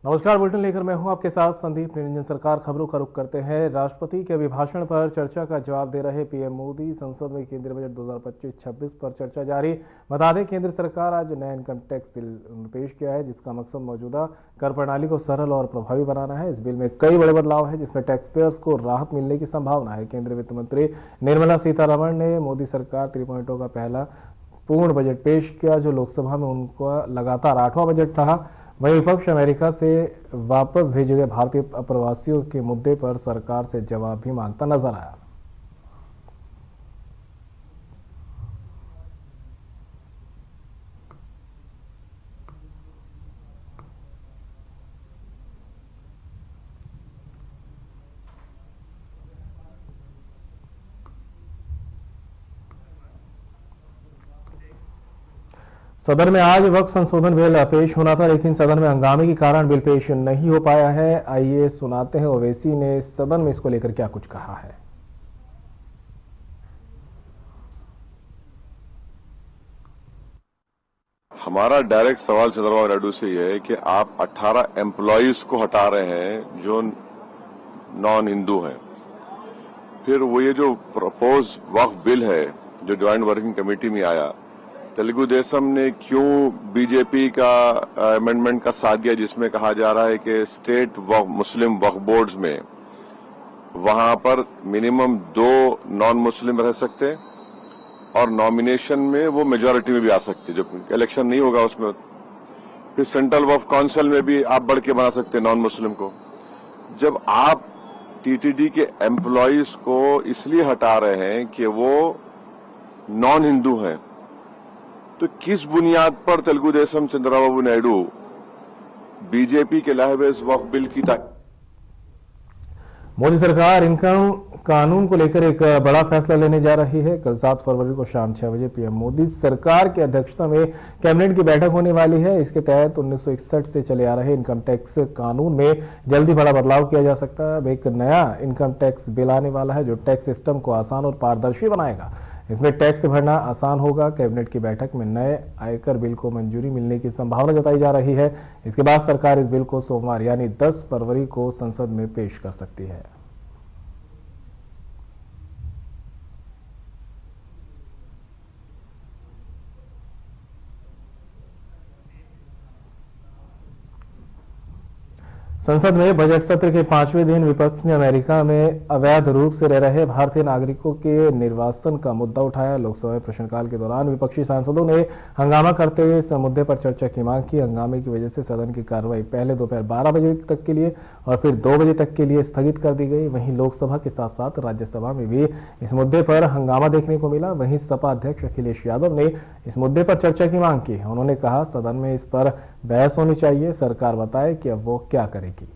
नमस्कार, बुलेटिन लेकर मैं हूं आपके साथ संदीप निरंजन। सरकार खबरों का रुख करते हैं। राष्ट्रपति के अभिभाषण पर चर्चा का जवाब दे रहे पीएम मोदी। संसद में केंद्रीय बजट 2025-26 पर चर्चा जारी। बता दें, केंद्र सरकार आज नया इनकम टैक्स बिल पेश किया है, जिसका मकसद मौजूदा कर प्रणाली को सरल और प्रभावी बनाना है। इस बिल में कई बड़े बदलाव है, जिसमें टैक्स पेयर्स को राहत मिलने की संभावना है। केंद्रीय वित्त मंत्री निर्मला सीतारमण ने मोदी सरकार 3.0 का पहला पूर्ण बजट पेश किया, जो लोकसभा में उनका लगातार 8वां बजट रहा। वहीं विपक्ष अमेरिका से वापस भेजे गए भारतीय अप्रवासियों के मुद्दे पर सरकार से जवाब भी मांगता नजर आया। सदन में आज वक्फ संशोधन बिल पेश होना था, लेकिन सदन में हंगामे के कारण बिल पेश नहीं हो पाया है। आइए सुनाते हैं ओवैसी ने सदन में इसको लेकर क्या कुछ कहा है। हमारा डायरेक्ट सवाल चंद्रबाबू नायडू से यह है कि आप 18 एम्प्लॉइज को हटा रहे हैं जो नॉन हिंदू हैं। फिर वो ये जो प्रपोज वक्फ बिल है जो ज्वाइंट वर्किंग कमेटी में आया, तेलुगु देशम ने क्यों बीजेपी का अमेंडमेंट का साथ दिया, जिसमें कहा जा रहा है कि स्टेट मुस्लिम वक्फ बोर्ड्स में वहां पर मिनिमम 2 नॉन मुस्लिम रह सकते और नॉमिनेशन में वो मेजॉरिटी में भी आ सकते, जो इलेक्शन नहीं होगा उसमें। फिर सेंट्रल वक्फ काउंसिल में भी आप बढ़ के बना सकते हैं नॉन मुस्लिम को। जब आप टीटीडी के एम्प्लॉइज को इसलिए हटा रहे हैं कि वो नॉन हिंदू हैं, तो किस बुनियाद पर तेलुगु देशम चंद्रबाबू नायडू बीजेपी के लाए हुए इस वक्फ बिल की मोदी सरकार इनकम कानून को लेकर एक बड़ा फैसला लेने जा रही है। कल 7 फरवरी को शाम 6 बजे पीएम मोदी सरकार की अध्यक्षता में कैबिनेट की बैठक होने वाली है। इसके तहत 1961 से चले आ रहे इनकम टैक्स कानून में जल्दी बड़ा बदलाव किया जा सकता है। अब एक नया इनकम टैक्स बिल आने वाला है, जो टैक्स सिस्टम को आसान और पारदर्शी बनाएगा। इसमें टैक्स भरना आसान होगा। कैबिनेट की बैठक में नए आयकर बिल को मंजूरी मिलने की संभावना जताई जा रही है। इसके बाद सरकार इस बिल को सोमवार यानी 10 फरवरी को संसद में पेश कर सकती है। संसद में बजट सत्र के 5वें दिन विपक्ष ने अमेरिका में अवैध रूप से रह रहे भारतीय नागरिकों के निर्वासन का मुद्दा उठाया। लोकसभा में प्रश्नकाल के दौरान विपक्षी सांसदों ने हंगामा करते हुए इस मुद्दे पर चर्चा की मांग की। हंगामे की वजह से सदन की कार्रवाई पहले दोपहर 12 बजे तक के लिए और फिर 2 बजे तक के लिए स्थगित कर दी गई। वहीं लोकसभा के साथ साथ राज्यसभा में भी इस मुद्दे पर हंगामा देखने को मिला। वहीं सपा अध्यक्ष अखिलेश यादव ने इस मुद्दे पर चर्चा की मांग की। उन्होंने कहा, सदन में इस पर बहस होनी चाहिए, सरकार बताए कि अब वो क्या करेगी।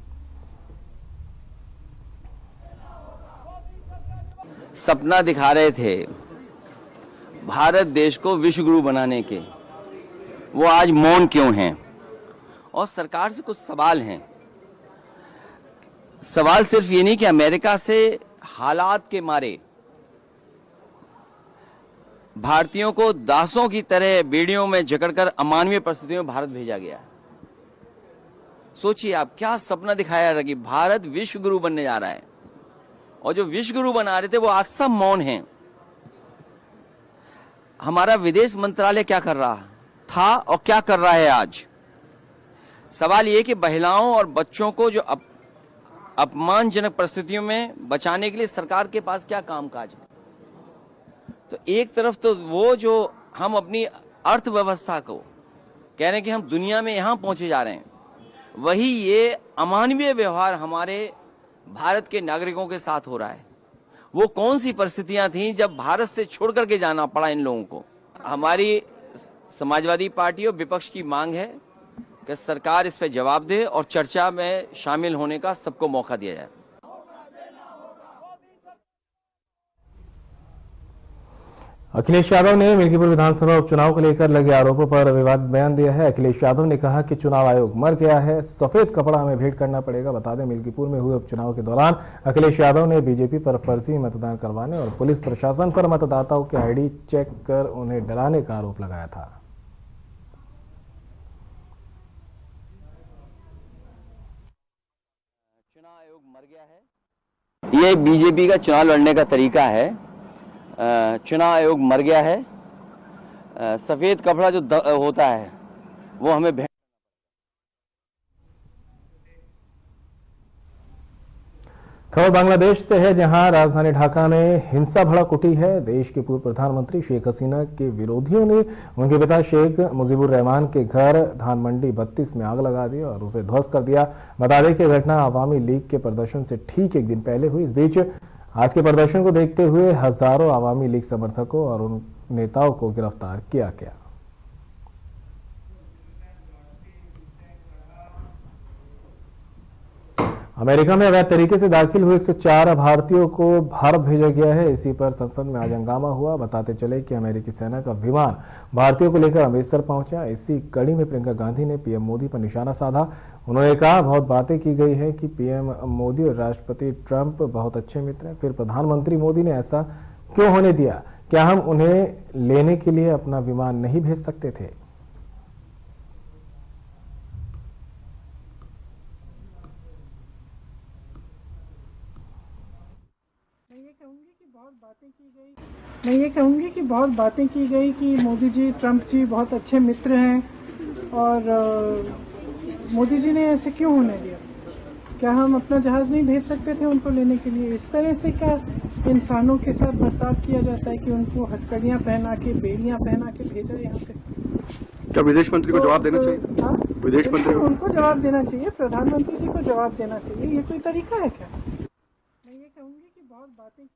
सपना दिखा रहे थे भारत देश को विश्व गुरु बनाने के, वो आज मौन क्यों हैं? और सरकार से कुछ सवाल हैं। सवाल सिर्फ ये नहीं कि अमेरिका से हालात के मारे भारतीयों को दासों की तरह बेड़ियों में जकड़कर अमानवीय परिस्थितियों में भारत भेजा गया। सोचिए आप, क्या सपना दिखाया रहा कि भारत विश्व गुरु बनने जा रहा है, और जो विश्व गुरु बना रहे थे वो आज सब मौन हैं। हमारा विदेश मंत्रालय क्या कर रहा था और क्या कर रहा है आज? सवाल ये कि महिलाओं और बच्चों को जो अपमानजनक परिस्थितियों में बचाने के लिए सरकार के पास क्या कामकाज है? तो एक तरफ तो वो जो हम अपनी अर्थव्यवस्था को कह रहे हैं कि हम दुनिया में यहां पहुंचे जा रहे हैं, वही ये अमानवीय व्यवहार हमारे भारत के नागरिकों के साथ हो रहा है। वो कौन सी परिस्थितियां थीं जब भारत से छोड़ करके जाना पड़ा इन लोगों को? हमारी समाजवादी पार्टी और विपक्ष की मांग है कि सरकार इस पर जवाब दे और चर्चा में शामिल होने का सबको मौका दिया जाए। अखिलेश यादव ने मिल्कीपुर विधानसभा उपचुनाव को लेकर लगे आरोपों पर विवादित बयान दिया है। अखिलेश यादव ने कहा कि चुनाव आयोग मर गया है, सफेद कपड़ा हमें भेंट करना पड़ेगा। बता दें, मिल्कीपुर में हुए उपचुनाव के दौरान अखिलेश यादव ने बीजेपी पर फर्जी मतदान करवाने और पुलिस प्रशासन पर मतदाताओं के आईडी चेक कर उन्हें डराने का आरोप लगाया था। आयोग मर गया है। ये बीजेपी का चुनाव लड़ने का तरीका है। चुनाव आयोग मर गया है। सफेद कपड़ा जो होता है वो हमें खबर बांग्लादेश से है, जहां राजधानी ढाका में हिंसा भड़क उठी है। देश के पूर्व प्रधानमंत्री शेख हसीना के विरोधियों ने उनके पिता शेख मुजीबुर रहमान के घर धान मंडी 32 में आग लगा दी और उसे ध्वस्त कर दिया। बता दें कि घटना आवामी लीग के प्रदर्शन से ठीक एक दिन पहले हुई। इस बीच आज के प्रदर्शन को देखते हुए हजारों आवामी लीग समर्थकों और उन नेताओं को गिरफ्तार किया गया। अमेरिका में अवैध तरीके से दाखिल हुए 104 भारतीयों को भारत भेजा गया है। इसी पर संसद में आज हंगामा हुआ। बताते चले कि अमेरिकी सेना का विमान भारतीयों को लेकर अमृतसर पहुंचा। इसी कड़ी में प्रियंका गांधी ने पीएम मोदी पर निशाना साधा। उन्होंने कहा, बहुत बातें की गई है कि पीएम मोदी और राष्ट्रपति ट्रंप बहुत अच्छे मित्र हैं, फिर प्रधानमंत्री मोदी ने ऐसा क्यों होने दिया? क्या हम उन्हें लेने के लिए अपना विमान नहीं भेज सकते थे? मैं ये कहूँगी कि बहुत बातें की गई कि मोदी जी ट्रंप जी बहुत अच्छे मित्र हैं और मोदी जी ने ऐसे क्यों होने दिया? क्या हम अपना जहाज़ नहीं भेज सकते थे उनको लेने के लिए? इस तरह से क्या इंसानों के साथ बर्ताव किया जाता है कि उनको हथकड़ियाँ पहना के, बेड़ियाँ पहना के भेजा यहाँ पे? क्या विदेश मंत्री को जवाब देना चाहिए? हाँ, विदेश मंत्री उनको जवाब देना चाहिए, प्रधानमंत्री जी को जवाब देना चाहिए। ये कोई तरीका है क्या? मैं ये कहूँगी कि बहुत बातें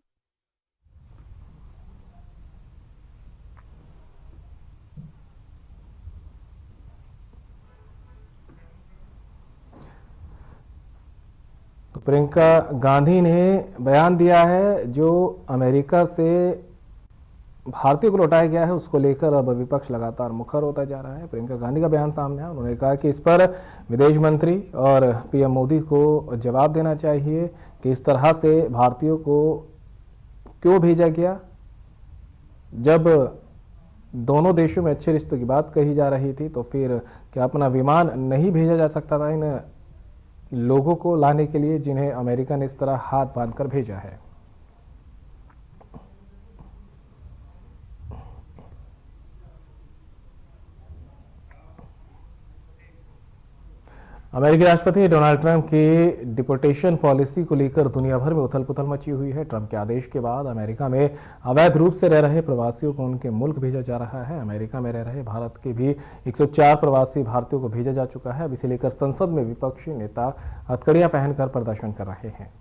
प्रियंका गांधी ने बयान दिया है, जो अमेरिका से भारतीयों को लौटाया गया है उसको लेकर अब विपक्ष लगातार मुखर होता जा रहा है। प्रियंका गांधी का बयान सामने आया। उन्होंने कहा कि इस पर विदेश मंत्री और पीएम मोदी को जवाब देना चाहिए कि इस तरह से भारतीयों को क्यों भेजा गया। जब दोनों देशों में अच्छे रिश्तों की बात कही जा रही थी तो फिर क्या अपना विमान नहीं भेजा जा सकता था इन लोगों को लाने के लिए, जिन्हें अमेरिका ने इस तरह हाथ बांधकर भेजा है? अमेरिकी राष्ट्रपति डोनाल्ड ट्रंप की डिपोर्टेशन पॉलिसी को लेकर दुनिया भर में उथल पुथल मची हुई है। ट्रंप के आदेश के बाद अमेरिका में अवैध रूप से रह रहे प्रवासियों को उनके मुल्क भेजा जा रहा है। अमेरिका में रह रहे भारत के भी 104 प्रवासी भारतीयों को भेजा जा चुका है। अब इसे लेकर संसद में विपक्षी नेता हथकड़ियां पहनकर प्रदर्शन कर रहे हैं।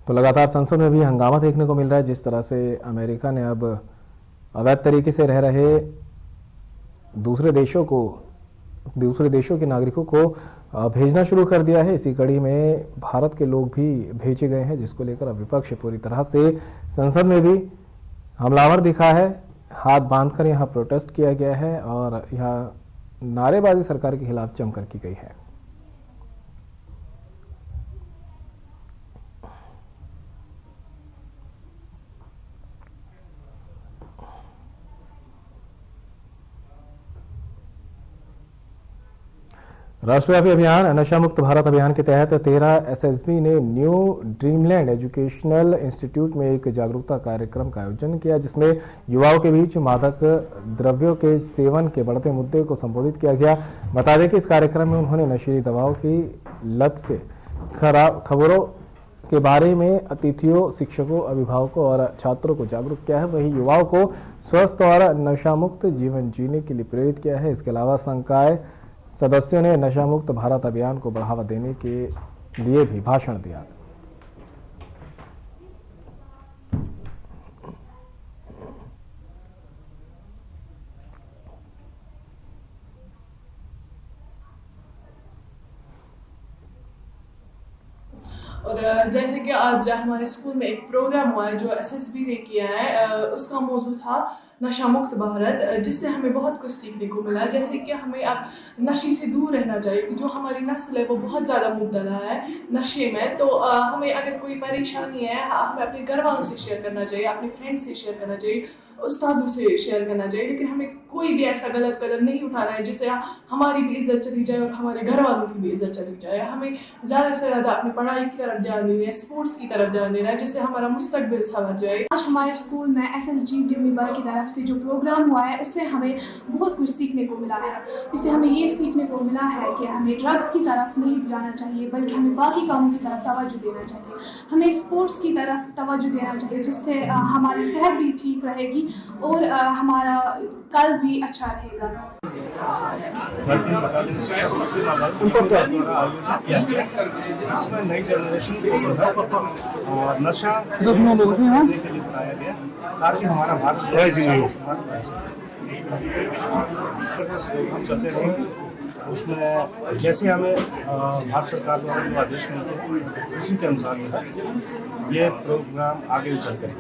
तो लगातार संसद में भी हंगामा देखने को मिल रहा है। जिस तरह से अमेरिका ने अब अवैध तरीके से रह रहे दूसरे देशों के नागरिकों को भेजना शुरू कर दिया है। इसी कड़ी में भारत के लोग भी भेजे गए हैं, जिसको लेकर अब विपक्ष पूरी तरह से संसद में भी हमलावर दिखा है। हाथ बांधकर यहां प्रोटेस्ट किया गया है और यहां नारेबाजी सरकार के खिलाफ जमकर की गई है। राष्ट्रव्यापी अभियान नशा मुक्त भारत अभियान के तहत 13 एसएसबी ने न्यू ड्रीमलैंड एजुकेशनल इंस्टीट्यूट में एक जागरूकता कार्यक्रम का आयोजन किया, जिसमें युवाओं के बीच मादक द्रव्यों के सेवन के बढ़ते मुद्दे को संबोधित किया गया। बता दें कि इस कार्यक्रम में उन्होंने नशीली दवाओं की लत से खबरों के बारे में अतिथियों, शिक्षकों, अभिभावकों और छात्रों को जागरूक किया है। वहीं युवाओं को स्वस्थ और नशा मुक्त जीवन जीने के लिए प्रेरित किया है। इसके अलावा संकाय सदस्यों ने नशा मुक्त भारत अभियान को बढ़ावा देने के लिए भी भाषण दिया। और जैसे कि आज हमारे स्कूल में एक प्रोग्राम हुआ है जो एसएसबी ने किया है, उसका मौजू था नशा मुक्त भारत, जिससे हमें बहुत कुछ सीखने को मिला। जैसे कि हमें अब नशे से दूर रहना चाहिए, जो हमारी नस्ल है वो बहुत ज़्यादा मुब्तला है नशे में। तो हमें अगर कोई परेशानी है हमें अपने घर वालों से शेयर करना चाहिए, अपने फ्रेंड से शेयर करना चाहिए, उस्तादों से शेयर करना चाहिए, लेकिन हमें कोई भी ऐसा गलत कदम नहीं उठाना है जिससे हमारी भी इज्जत चली जाए और हमारे घर वालों की भी इज्जत चली जाए। हमें ज़्यादा से ज़्यादा अपनी पढ़ाई की तरफ ध्यान देना है, स्पोर्ट्स की तरफ ध्यान देना है, जिससे हमारा मुस्तकबिल संवर जाए। आज हमारे स्कूल में SSG डिमनीबल की तरफ से जो प्रोग्राम हुआ है उससे हमें बहुत कुछ सीखने को मिला है। इससे हमें ये सीखने को मिला है कि हमें ड्रग्स की तरफ नहीं जाना चाहिए, बल्कि हमें बाकी कामों की तरफ तवज्जो देना चाहिए। हमें स्पोर्ट्स की तरफ तवज्जो देना चाहिए, जिससे हमारी सेहत भी ठीक रहेगी और हमारा कल भी अच्छा रहेगा। जिसमें नई जनरेशन को जो है नशा देखने के लिए बनाया गया ताकि हमारा भारत हम चलते रहेंगे। उसमें जैसे हमें भारत सरकार द्वारा जो आदेश मिलते हैं उसी के अनुसार जो है ये प्रोग्राम आगे भी चलते हैं।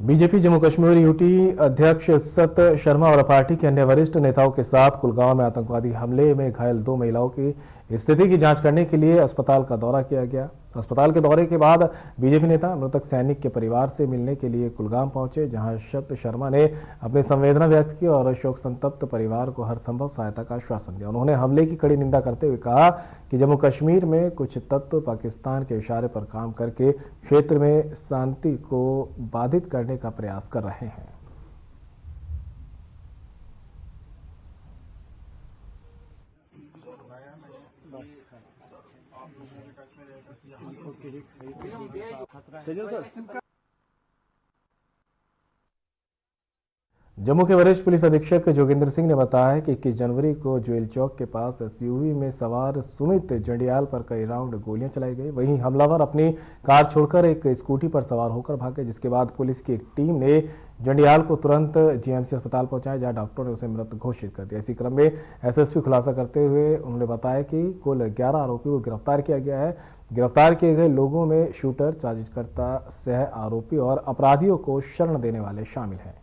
बीजेपी जम्मू कश्मीर यूटी अध्यक्ष सत शर्मा और पार्टी के अन्य वरिष्ठ नेताओं के साथ कुलगांव में आतंकवादी हमले में घायल 2 महिलाओं की स्थिति की जांच करने के लिए अस्पताल का दौरा किया गया। अस्पताल के दौरे के बाद बीजेपी नेता मृतक सैनिक के परिवार से मिलने के लिए कुलगाम पहुंचे, जहां सत शर्मा ने अपनी संवेदना व्यक्त की और शोक संतप्त परिवार को हर संभव सहायता का आश्वासन दिया। उन्होंने हमले की कड़ी निंदा करते हुए कहा कि जम्मू कश्मीर में कुछ तत्व पाकिस्तान के इशारे पर काम करके क्षेत्र में शांति को बाधित करने का प्रयास कर रहे हैं। जम्मू के वरिष्ठ पुलिस अधीक्षक जोगिंदर सिंह ने बताया कि 21 जनवरी को ज्वेल चौक के पास SUV में सवार सुमित जंडियाल पर कई राउंड गोलियां चलाई गई। वहीं हमलावर अपनी कार छोड़कर एक स्कूटी पर सवार होकर भागे, जिसके बाद पुलिस की एक टीम ने जंडियाल को तुरंत GMC अस्पताल पहुंचाया, जहां डॉक्टरों ने उसे मृत घोषित कर दिया। इसी क्रम में SSP खुलासा करते हुए उन्होंने बताया कि कुल 11 आरोपियों को गिरफ्तार किया गया है। गिरफ्तार किए गए लोगों में शूटर, साजिशकर्ता, सह आरोपी और अपराधियों को शरण देने वाले शामिल हैं।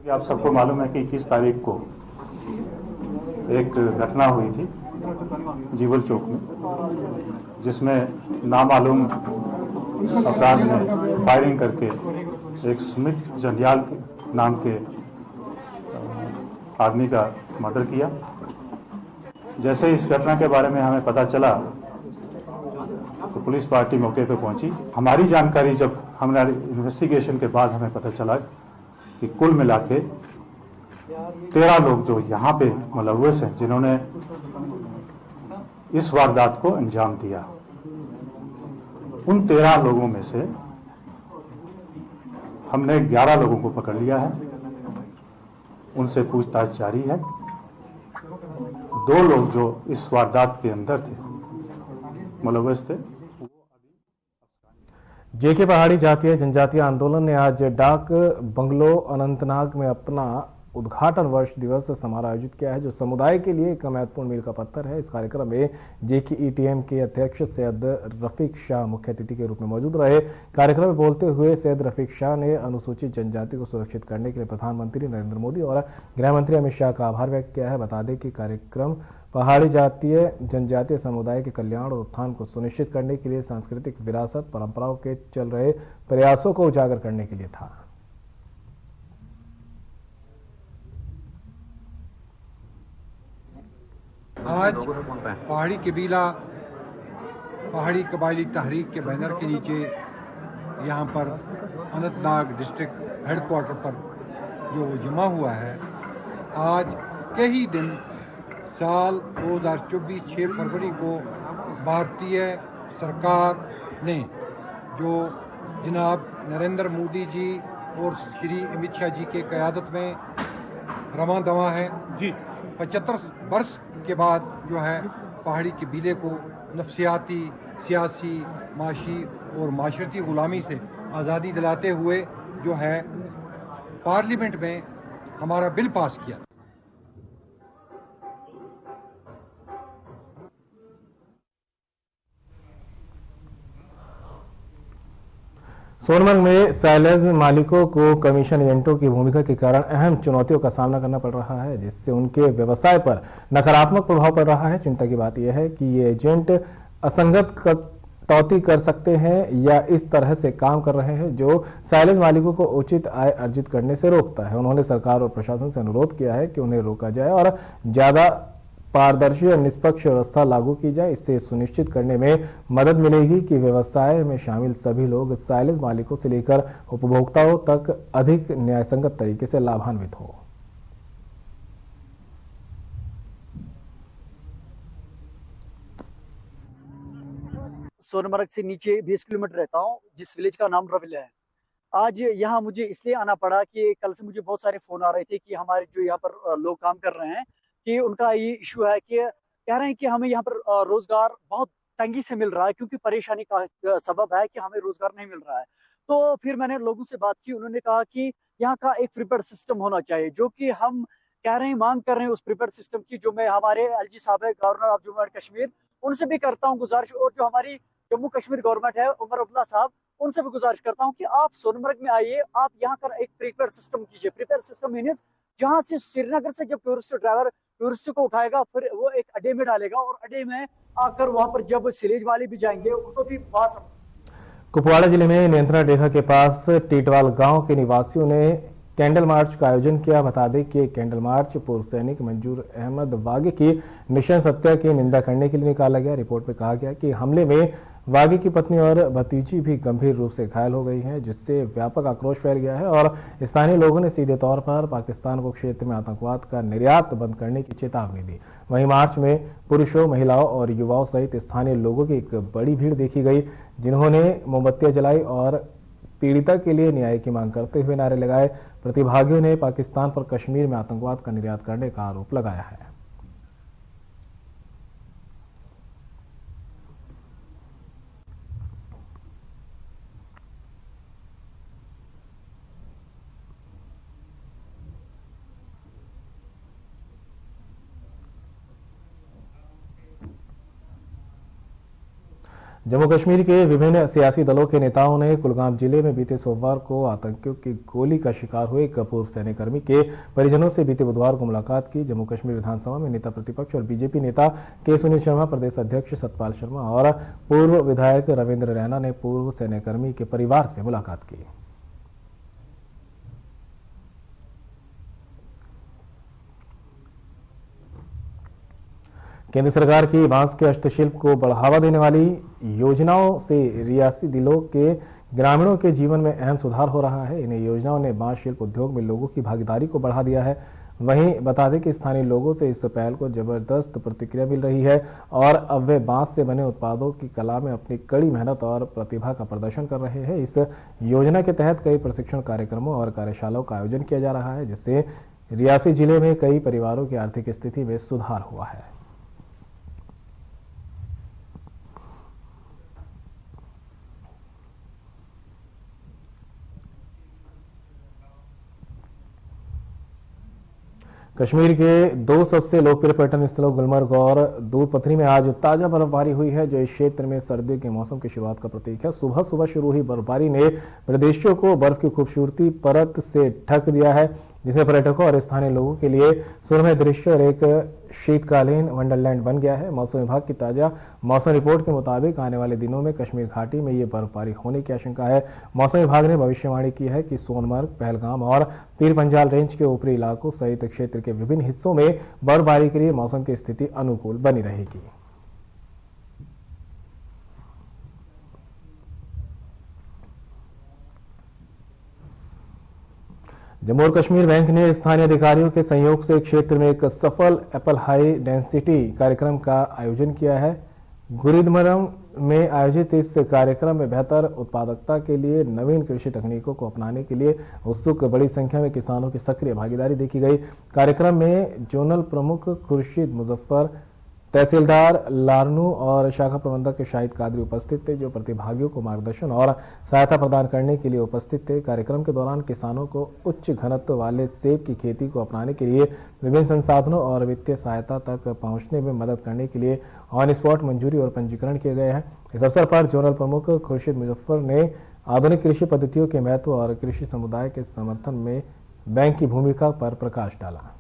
आप सबको मालूम है कि 21 तारीख को एक घटना हुई थी जीवल चौक में, जिसमें नामालूम अपराध ने फायरिंग करके एक सुमित जंडियाल नाम के आदमी का मर्डर किया। जैसे इस घटना के बारे में हमें पता चला तो पुलिस पार्टी मौके पर पहुंची। हमारी जानकारी जब हमारे इन्वेस्टिगेशन के बाद हमें पता चला कि कुल मिला के 13 लोग जो यहाँ पे मुलव्वस हैं, जिन्होंने इस वारदात को अंजाम दिया, उन 13 लोगों में से हमने 11 लोगों को पकड़ लिया है। उनसे पूछताछ जारी है। 2 लोग जो इस वारदात के अंदर थे, मुलव्वस थे। JK पहाड़ी जातीय जनजातीय आंदोलन ने आज डाक बंगलो अनंतनाग में अपना उद्घाटन वर्ष दिवस समारोह आयोजित किया है, जो समुदाय के लिए एक महत्वपूर्ण मील का पत्थर है। इस कार्यक्रम में JKETM के अध्यक्ष सैयद रफीक शाह मुख्य अतिथि के रूप में मौजूद रहे। कार्यक्रम में बोलते हुए सैयद रफीक शाह ने अनुसूचित जनजाति को सुरक्षित करने के लिए प्रधानमंत्री नरेंद्र मोदी और गृह मंत्री अमित शाह का आभार व्यक्त किया है। बता दें कि कार्यक्रम पहाड़ी जातीय जनजातीय समुदाय के कल्याण और उत्थान को सुनिश्चित करने के लिए सांस्कृतिक विरासत, परंपराओं के चल रहे प्रयासों को उजागर करने के लिए था। आज पहाड़ी कबीला पहाड़ी कबायली तहरीक के बैनर के नीचे यहाँ पर अनंतनाग डिस्ट्रिक्ट हेडक्वार्टर पर जो जमा हुआ है, आज के ही दिन साल 2024 6 फरवरी को भारतीय सरकार ने जो जनाब नरेंद्र मोदी जी और श्री अमित शाह जी के क़यादत में रवां दवा है जी, 75 वर्ष के बाद जो है पहाड़ी कबीले को नफसियाती, सियासी, माशी और माशरती गुलामी से आज़ादी दिलाते हुए जो है पार्लियामेंट में हमारा बिल पास किया। सोनमर्ग में साइलेज मालिकों को कमीशन एजेंटों की भूमिका के कारण अहम चुनौतियों का सामना करना पड़ रहा है, जिससे उनके व्यवसाय पर नकारात्मक प्रभाव पड़ रहा है। चिंता की बात यह है कि ये एजेंट असंगत कटौती कर सकते हैं या इस तरह से काम कर रहे हैं जो साइलेज मालिकों को उचित आय अर्जित करने से रोकता है। उन्होंने सरकार और प्रशासन से अनुरोध किया है कि उन्हें रोका जाए और ज्यादा पारदर्शी और निष्पक्ष व्यवस्था लागू की जाए। इससे सुनिश्चित करने में मदद मिलेगी कि व्यवसाय में शामिल सभी लोग साइलेज मालिकों से लेकर उपभोक्ताओं तक अधिक न्यायसंगत तरीके से लाभान्वित हो। सोनमर्ग से नीचे 20 किलोमीटर रहता हूँ, जिस विलेज का नाम रविल है। आज यहाँ मुझे इसलिए आना पड़ा कि कल से मुझे बहुत सारे फोन आ रहे थे कि हमारे जो यहाँ पर लोग काम कर रहे हैं कि उनका ये इशू है कि कह रहे हैं कि हमें यहाँ पर रोजगार बहुत तंगी से मिल रहा है, क्योंकि परेशानी का सबब है कि हमें रोजगार नहीं मिल रहा है। तो फिर मैंने लोगों से बात की, उन्होंने कहा कि यहाँ का एक प्रीपेड सिस्टम होना चाहिए, जो कि हम कह रहे हैं, मांग कर रहे हैं उस प्रीपेड सिस्टम की, जो मैं हमारे एलजी साहब है, governor of Jammu and Kashmir, उनसे भी करता हूँ गुजारिश, और जो हमारी जम्मू कश्मीर गवर्नमेंट है उमर अब्दुल्ला साहब, उनसे भी गुजारिश करता हूँ कि आप सोनमर्ग में आइए, आप यहाँ कर एक प्रीपेड सिस्टम कीजिए। प्रीपेड सिस्टम मीन्स जहाँ से श्रीनगर से जब टूरिस्ट ड्राइवर टूरिस्ट को उठाएगा, फिर वो एक अड्डे में डालेगा और अड्डे में आकर वहां पर जब सिलेज वाले भी जाएंगे उनको भी पास। कुपवाड़ा जिले में नियंत्रण रेखा के पास टीटवाल गांव के निवासियों ने कैंडल मार्च का आयोजन किया। बता दें कि कैंडल मार्च पूर्व सैनिक मंजूर अहमद वागे की नृशंस हत्या की निंदा करने के लिए निकाला गया। रिपोर्ट में कहा गया कि हमले में वागे की पत्नी और भतीजी भी गंभीर रूप से घायल हो गई हैं, जिससे व्यापक आक्रोश फैल गया है और स्थानीय लोगों ने सीधे तौर पर पाकिस्तान को क्षेत्र में आतंकवाद का निर्यात बंद करने की चेतावनी दी। वहीं मार्च में पुरुषों, महिलाओं और युवाओं सहित स्थानीय लोगों की एक बड़ी भीड़ देखी गई, जिन्होंने मोमबत्तियां जलाई और पीड़िता के लिए न्याय की मांग करते हुए नारे लगाए। प्रतिभागियों ने पाकिस्तान पर कश्मीर में आतंकवाद का निर्यात करने का आरोप लगाया है। जम्मू कश्मीर के विभिन्न सियासी दलों के नेताओं ने कुलगाम जिले में बीते सोमवार को आतंकियों की गोली का शिकार हुए एक पूर्व सैन्यकर्मी के परिजनों से बीते बुधवार को मुलाकात की। जम्मू कश्मीर विधानसभा में नेता प्रतिपक्ष और बीजेपी नेता के सुनील शर्मा, प्रदेश अध्यक्ष सतपाल शर्मा और पूर्व विधायक रविंद्र रैना ने पूर्व सैन्यकर्मी के परिवार से मुलाकात की। केंद्र सरकार की बांस के हस्तशिल्प को बढ़ावा देने वाली योजनाओं से रियासी जिलों के ग्रामीणों के जीवन में अहम सुधार हो रहा है। इन योजनाओं ने बांस शिल्प उद्योग में लोगों की भागीदारी को बढ़ा दिया है। वहीं बता दें कि स्थानीय लोगों से इस पहल को जबरदस्त प्रतिक्रिया मिल रही है और अब वे बांस से बने उत्पादों की कला में अपनी कड़ी मेहनत और प्रतिभा का प्रदर्शन कर रहे हैं। इस योजना के तहत कई प्रशिक्षण कार्यक्रमों और कार्यशालाओं का आयोजन किया जा रहा है, जिससे रियासी जिले में कई परिवारों की आर्थिक स्थिति में सुधार हुआ है। कश्मीर के दो सबसे लोकप्रिय पर्यटन स्थलों गुलमर्ग और दूध पथरी में आज ताजा बर्फबारी हुई है, जो इस क्षेत्र में सर्दियों के मौसम की शुरुआत का प्रतीक है। सुबह सुबह शुरू हुई बर्फबारी ने प्रदेशियों को बर्फ की खूबसूरती परत से ढक दिया है, जिससे पर्यटकों और स्थानीय लोगों के लिए सुरम्य दृश्य और एक शीतकालीन वंडरलैंड बन गया है। मौसम विभाग की ताजा मौसम रिपोर्ट के मुताबिक आने वाले दिनों में कश्मीर घाटी में ये बर्फबारी होने की आशंका है। मौसम विभाग ने भविष्यवाणी की है कि सोनमर्ग, पहलगाम और पीर पंजाल रेंज के ऊपरी इलाकों सहित क्षेत्र के विभिन्न हिस्सों में बर्फबारी के लिए मौसम की स्थिति अनुकूल बनी रहेगी। जम्मू और कश्मीर बैंक ने स्थानीय अधिकारियों के सहयोग से क्षेत्र में एक सफल एप्पल हाई डेंसिटी कार्यक्रम का आयोजन किया है। गुरुदासपुर में आयोजित इस कार्यक्रम में बेहतर उत्पादकता के लिए नवीन कृषि तकनीकों को अपनाने के लिए उत्सुक बड़ी संख्या में किसानों की सक्रिय भागीदारी देखी गई। कार्यक्रम में जोनल प्रमुख खुर्शीद मुजफ्फर, तहसीलदार लारनू और शाखा प्रबंधक शाहिद कादरी उपस्थित थे, जो प्रतिभागियों को मार्गदर्शन और सहायता प्रदान करने के लिए उपस्थित थे। कार्यक्रम के दौरान किसानों को उच्च घनत्व वाले सेब की खेती को अपनाने के लिए विभिन्न संसाधनों और वित्तीय सहायता तक पहुंचने में मदद करने के लिए ऑन स्पॉट मंजूरी और पंजीकरण किए गए हैं। इस अवसर पर जोनल प्रमुख खुर्शीद मुजफ्फर ने आधुनिक कृषि पद्धतियों के महत्व और कृषि समुदाय के समर्थन में बैंक की भूमिका पर प्रकाश डाला।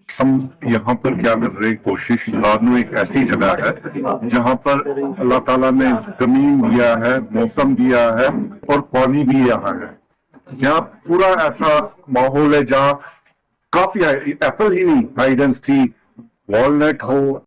हम यहाँ पर क्या कर रहे हैं, कोशिश, लारनू एक ऐसी जगह है जहाँ पर अल्लाह ताला ने जमीन दिया है, मौसम दिया है और पानी भी यहाँ है। यहाँ पूरा ऐसा माहौल है जहाँ काफी एप्पल ही नहीं, हाइड एंड सीक, वॉलनट हो,